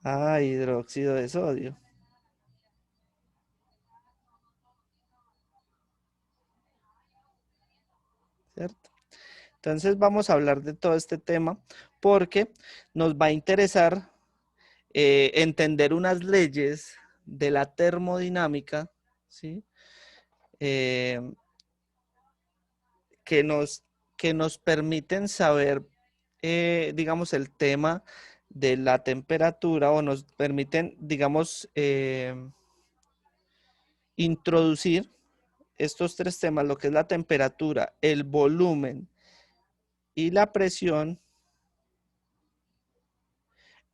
Ah, hidróxido de sodio, ¿cierto? Entonces vamos a hablar de todo este tema porque nos va a interesar entender unas leyes de la termodinámica, ¿sí? Eh, que nos, que nos permiten saber, digamos, el tema de la temperatura o nos permiten, digamos, introducir estos tres temas, lo que es la temperatura, el volumen y la presión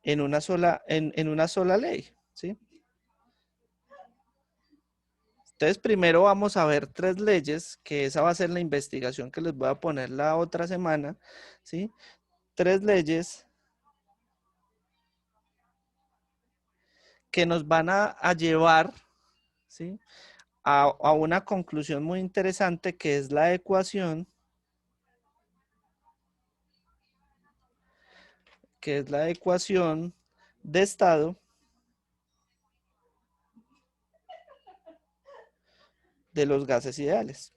en una sola ley, ¿sí? Entonces, primero vamos a ver tres leyes, que esa va a ser la investigación que les voy a poner la otra semana, ¿sí? Tres leyes que nos van a llevar, ¿sí? A una conclusión muy interesante que es la ecuación, de estado de los gases ideales,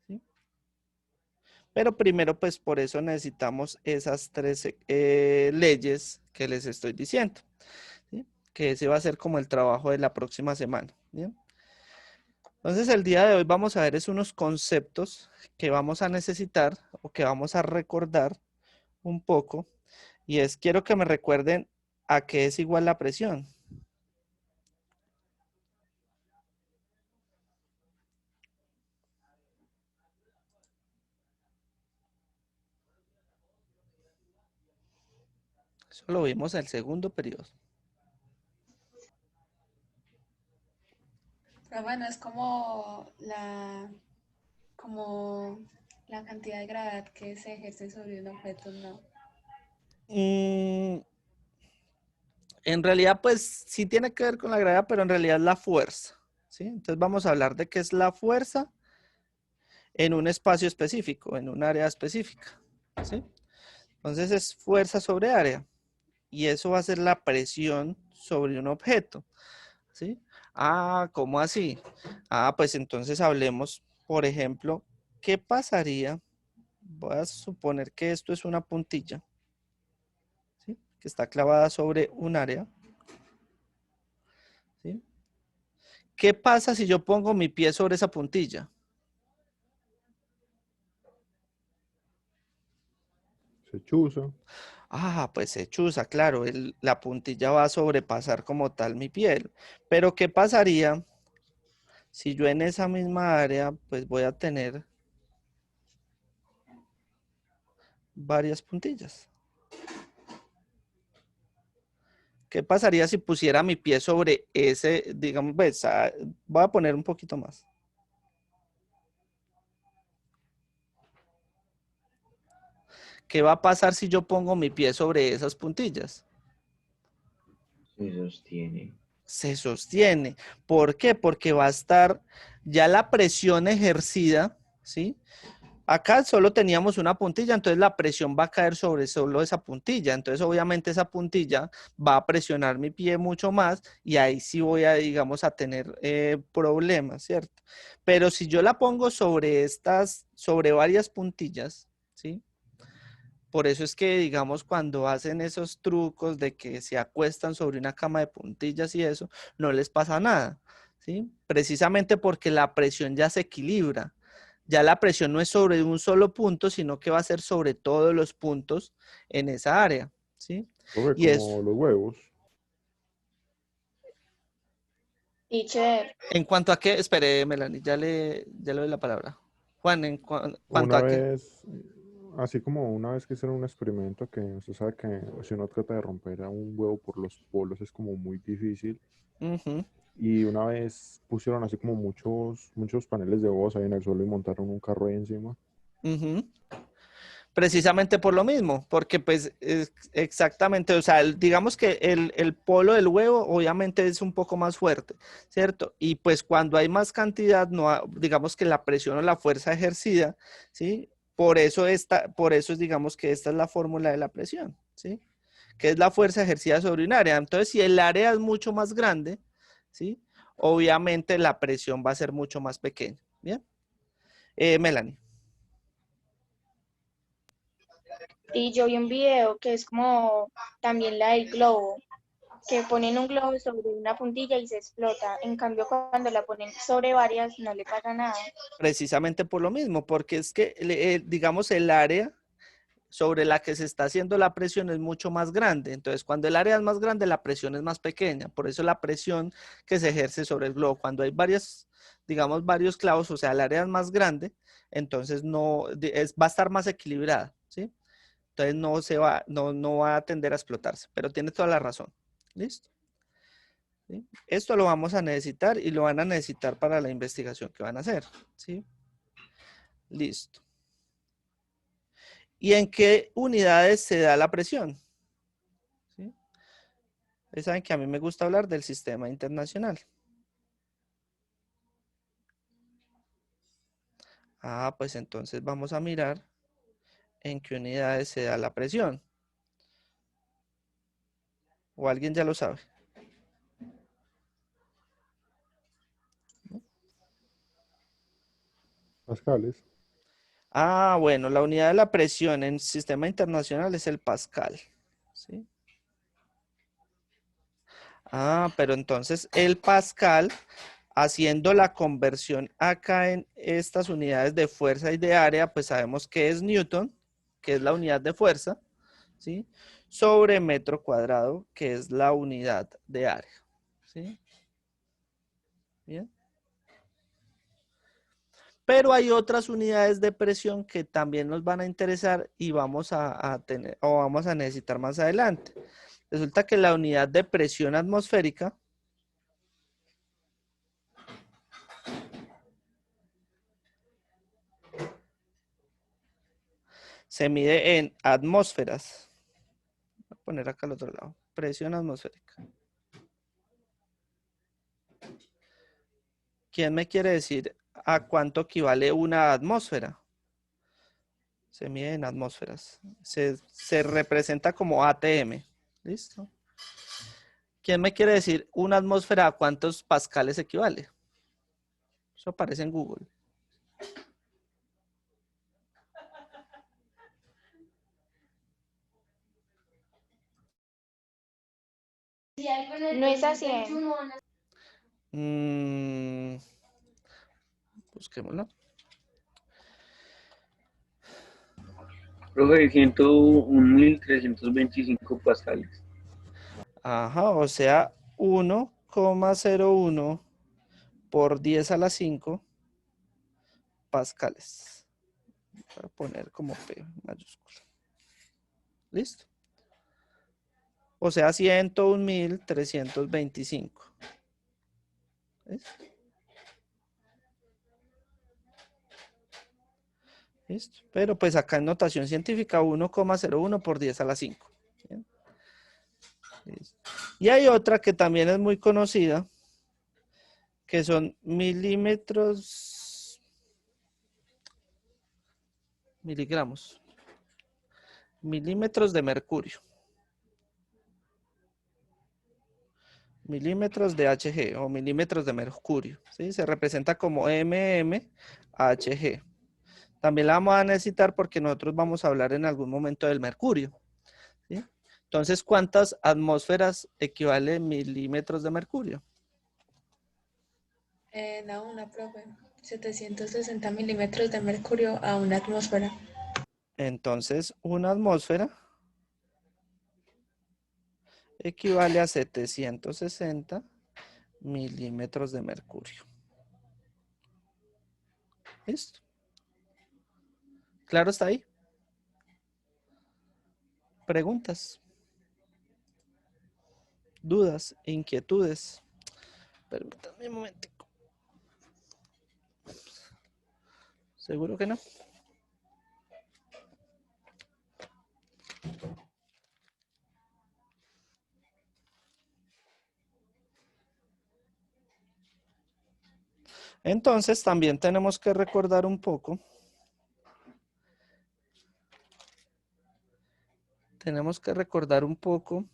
¿sí? Pero primero, pues por eso necesitamos esas tres leyes que les estoy diciendo, ¿sí? Que ese va a ser como el trabajo de la próxima semana, ¿bien? Entonces el día de hoy vamos a ver es unos conceptos que vamos a necesitar o que vamos a recordar un poco, y es quiero que me recuerden a qué es igual la presión. Eso lo vimos en el segundo periodo. Pero bueno, es como la cantidad de gravedad que se ejerce sobre un objeto, ¿no? Mm, en realidad, pues sí tiene que ver con la gravedad, pero en realidad es la fuerza, ¿sí? Entonces vamos a hablar de qué es la fuerza en un espacio específico, en un área específica, ¿sí? Entonces es fuerza sobre área y eso va a ser la presión sobre un objeto, ¿sí? Ah, ¿cómo así? Ah, pues entonces hablemos, por ejemplo, ¿qué pasaría? Voy a suponer que esto es una puntilla, ¿sí? Que está clavada sobre un área, ¿sí? ¿Qué pasa si yo pongo mi pie sobre esa puntilla? Se chuza. Ah, pues se chuza, claro, la puntilla va a sobrepasar como tal mi piel. Pero ¿qué pasaría si yo en esa misma área, pues voy a tener varias puntillas? ¿Qué pasaría si pusiera mi pie sobre ese, digamos, ves, voy a poner un poquito más? ¿Qué va a pasar si yo pongo mi pie sobre esas puntillas? Se sostiene. Se sostiene. ¿Por qué? Porque va a estar ya la presión ejercida, ¿sí? Acá solo teníamos una puntilla, entonces la presión va a caer sobre solo esa puntilla. Entonces, obviamente, esa puntilla va a presionar mi pie mucho más y ahí sí voy a, digamos, a tener problemas, ¿cierto? Pero si yo la pongo sobre varias puntillas, ¿sí? Por eso es que, digamos, cuando hacen esos trucos de que se acuestan sobre una cama de puntillas y eso, no les pasa nada, ¿sí? Precisamente porque la presión ya se equilibra. Ya la presión no es sobre un solo punto, sino que va a ser sobre todos los puntos en esa área, ¿sí? Profe, Y eso, como los huevos. Teacher, en cuanto a qué, espere, Melanie, ya le doy la palabra. Juan, cuanto Una a qué. vez, así como una vez que hicieron un experimento que usted sabe que si uno trata de romper a un huevo por los polos es como muy difícil. Ujú, Y una vez pusieron así como muchos paneles de huevos ahí en el suelo y montaron un carro ahí encima. ujú. Precisamente por lo mismo, porque pues exactamente, o sea, digamos que el polo del huevo obviamente es un poco más fuerte, ¿cierto? Y pues cuando hay más cantidad, no digamos que la presión o la fuerza ejercida, ¿sí? Por eso es, digamos que esta es la fórmula de la presión, ¿sí? que es la fuerza ejercida sobre un área. Entonces, si el área es mucho más grande, ¿sí? Obviamente la presión va a ser mucho más pequeña. ¿Bien? Melanie. Y yo vi un video que es como también la del globo, que ponen un globo sobre una puntilla y se explota. En cambio, cuando la ponen sobre varias, no le pasa nada. Precisamente por lo mismo, porque es que, digamos, el área sobre la que se está haciendo la presión es mucho más grande. Entonces, cuando el área es más grande, la presión es más pequeña. Por eso la presión que se ejerce sobre el globo, cuando hay varias, digamos, varios clavos, o sea, el área es más grande, entonces no, va a estar más equilibrada, ¿sí? Entonces no va a tender a explotarse, pero tiene toda la razón. ¿Listo? ¿Sí? Esto lo vamos a necesitar y lo van a necesitar para la investigación que van a hacer, ¿sí? Listo. ¿Y en qué unidades se da la presión? ¿Sí? Ustedes saben que a mí me gusta hablar del sistema internacional. Ah, pues entonces vamos a mirar en qué unidades se da la presión. ¿O alguien ya lo sabe? Pascales. Ah, bueno, la unidad de la presión en sistema internacional es el pascal. ¿Sí? Ah, pero entonces el pascal, haciendo la conversión acá en estas unidades de fuerza y de área, pues sabemos que es Newton, que es la unidad de fuerza, ¿sí? Sobre metro cuadrado, que es la unidad de área, ¿sí? Bien. Pero hay otras unidades de presión que también nos van a interesar y vamos a tener o vamos a necesitar más adelante. Resulta que la unidad de presión atmosférica se mide en atmósferas. Voy a poner acá al otro lado. Presión atmosférica. ¿Quién me quiere decir a cuánto equivale una atmósfera? Se mide en atmósferas. Se representa como ATM. ¿Listo? ¿Quién me quiere decir una atmósfera a cuántos pascales equivale? Eso aparece en Google. No es así. Busquémoslo. Profe, 101.325 pascales. Ajá, o sea, 1,01 por 10 a la 5 pascales. Voy a poner como P mayúscula. ¿Listo? O sea, 101.325. ¿Listo? ¿Listo? Pero pues acá en notación científica 1,01 por 10 a la 5. ¿Bien? ¿Listo? Y hay otra que también es muy conocida, que son miligramos, milímetros de mercurio. Milímetros de Hg o milímetros de mercurio, ¿sí? Se representa como mmHg. También la vamos a necesitar porque nosotros vamos a hablar en algún momento del mercurio, ¿sí? Entonces, ¿cuántas atmósferas equivale milímetros de mercurio? Da una, profe. 760 milímetros de mercurio a una atmósfera. Entonces, una atmósfera equivale a 760 milímetros de mercurio. ¿Listo? ¿Claro está ahí? ¿Preguntas? ¿Dudas? ¿Inquietudes? Permítanme un momentico. ¿Seguro que no? Entonces, también tenemos que recordar un poco tenemos que recordar un poco.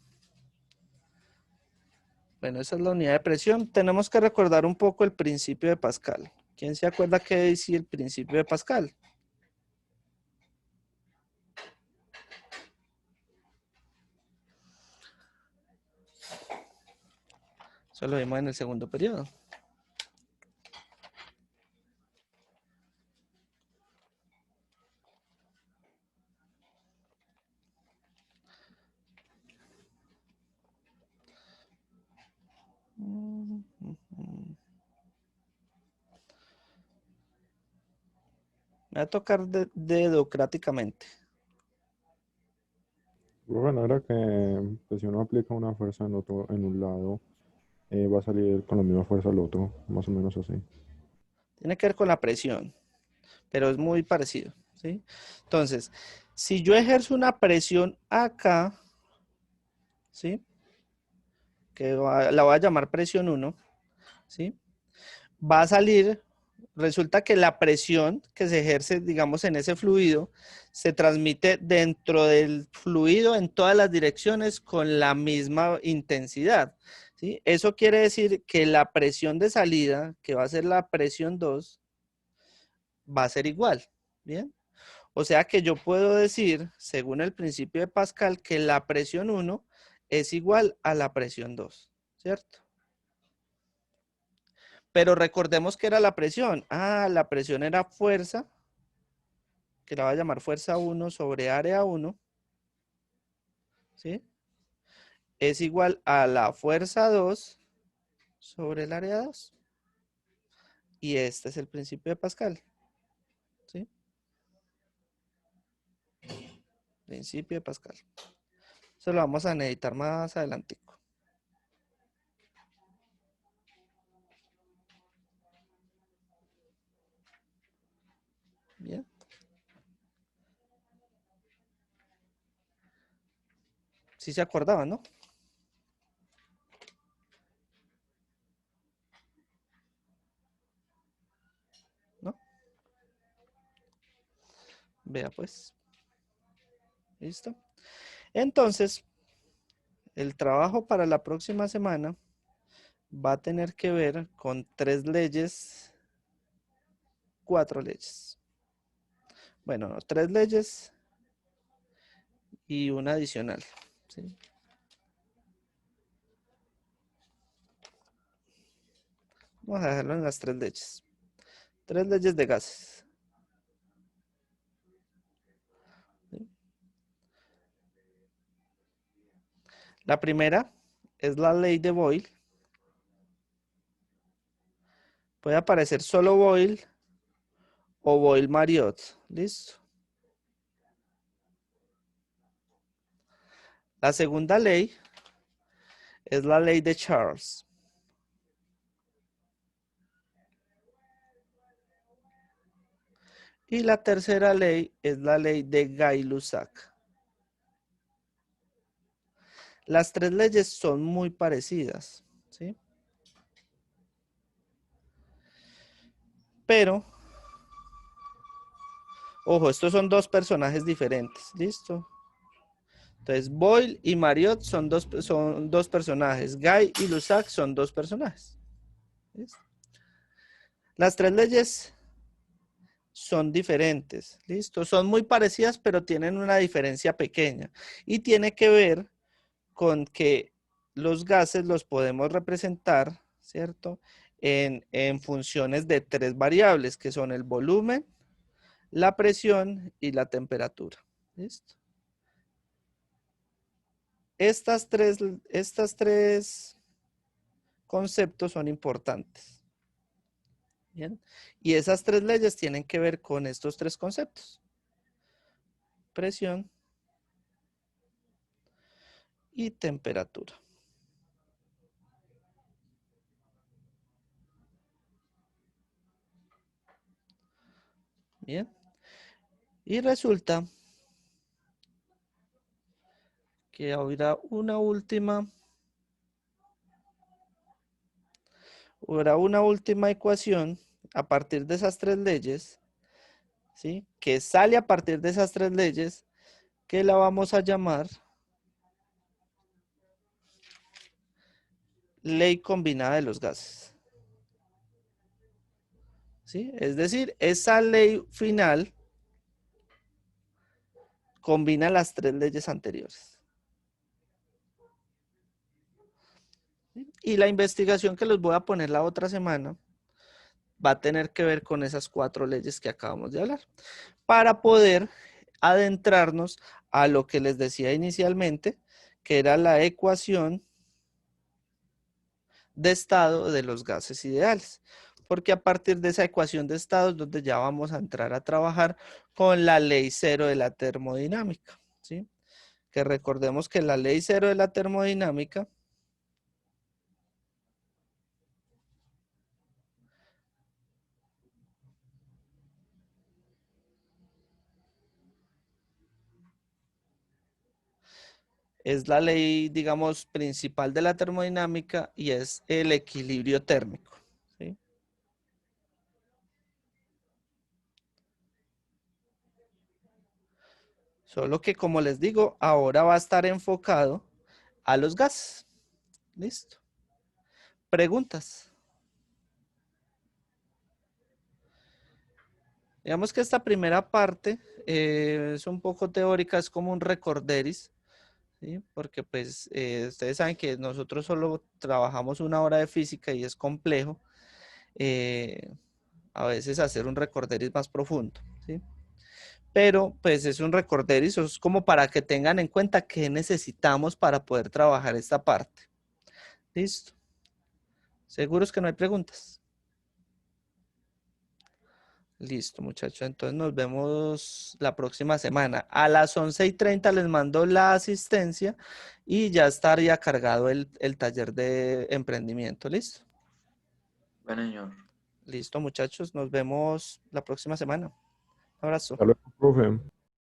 Bueno, esa es la unidad de presión. Tenemos que recordar un poco el principio de Pascal. ¿Quién se acuerda qué decía el principio de Pascal? Eso lo vimos en el segundo periodo. Me va a tocar dedocráticamente. Bueno, era que pues, si uno aplica una fuerza en un lado, va a salir con la misma fuerza al otro, más o menos así. Tiene que ver con la presión, pero es muy parecido, ¿sí? Entonces, si yo ejerzo una presión acá, ¿sí? La voy a llamar presión 1, ¿sí? Va a salir, resulta que la presión que se ejerce, digamos, en ese fluido, se transmite dentro del fluido en todas las direcciones con la misma intensidad, ¿sí? Eso quiere decir que la presión de salida, que va a ser la presión 2, va a ser igual, ¿bien? O sea que yo puedo decir, según el principio de Pascal, que la presión 1 es igual a la presión 2, ¿cierto? Pero recordemos que era la presión. Ah, la presión era fuerza, que la voy a llamar fuerza 1 sobre área 1, ¿sí? Es igual a la fuerza 2 sobre el área 2. Y este es el principio de Pascal, ¿sí? Principio de Pascal. Eso lo vamos a necesitar más adelante. Bien. Sí se acordaban, ¿no? ¿No? Vea pues. ¿Listo? Entonces, el trabajo para la próxima semana va a tener que ver con 3 leyes, 4 leyes. Bueno, no, 3 leyes y una adicional, ¿sí? Vamos a dejarlo en las 3 leyes. 3 leyes de gases. ¿Sí? La primera es la ley de Boyle. Puede aparecer solo Boyle o Boyle-Mariotte. ¿Listo? La segunda ley es la ley de Charles. Y la tercera ley es la ley de Gay-Lussac. Las 3 leyes son muy parecidas, ¿sí? Pero, ojo, estos son 2 personajes diferentes, ¿listo? Entonces, Boyle y Mariotte son dos personajes. Guy y Lussac son 2 personajes. ¿Listo? Las 3 leyes son diferentes, ¿listo? Son muy parecidas, pero tienen una diferencia pequeña. Y tiene que ver con que los gases los podemos representar, ¿cierto? En funciones de 3 variables, que son el volumen, la presión y la temperatura. ¿Listo? Estas tres conceptos son importantes. ¿Bien? Y esas 3 leyes tienen que ver con estos 3 conceptos. Presión y temperatura. Bien. Y resulta que habrá una última ecuación a partir de esas 3 leyes, ¿sí? Que sale a partir de esas 3 leyes, que la vamos a llamar ley combinada de los gases. ¿Sí? Es decir, esa ley final combina las 3 leyes anteriores. ¿Sí? Y la investigación que les voy a poner la otra semana va a tener que ver con esas 4 leyes que acabamos de hablar, para poder adentrarnos a lo que les decía inicialmente, que era la ecuación de estado de los gases ideales. Porque a partir de esa ecuación de estado es donde ya vamos a entrar a trabajar con la ley cero de la termodinámica, ¿sí? Que recordemos que la ley cero de la termodinámica es la ley, digamos, principal de la termodinámica y es el equilibrio térmico, ¿sí? Solo que, como les digo, ahora va a estar enfocado a los gases. ¿Listo? Preguntas. Digamos que esta primera parte es un poco teórica, es como un recorderis, ¿sí? Porque pues ustedes saben que nosotros solo trabajamos 1 hora de física y es complejo a veces hacer un recorderis más profundo, ¿sí? Pero pues es un recorderis, es como para que tengan en cuenta qué necesitamos para poder trabajar esta parte. ¿Listo? ¿Seguros que no hay preguntas? Listo, muchachos. Entonces nos vemos la próxima semana. A las 11:30 les mando la asistencia y ya estaría cargado el taller de emprendimiento. ¿Listo? Bueno, señor. Listo, muchachos. Nos vemos la próxima semana. Un abrazo. Hasta luego, profe.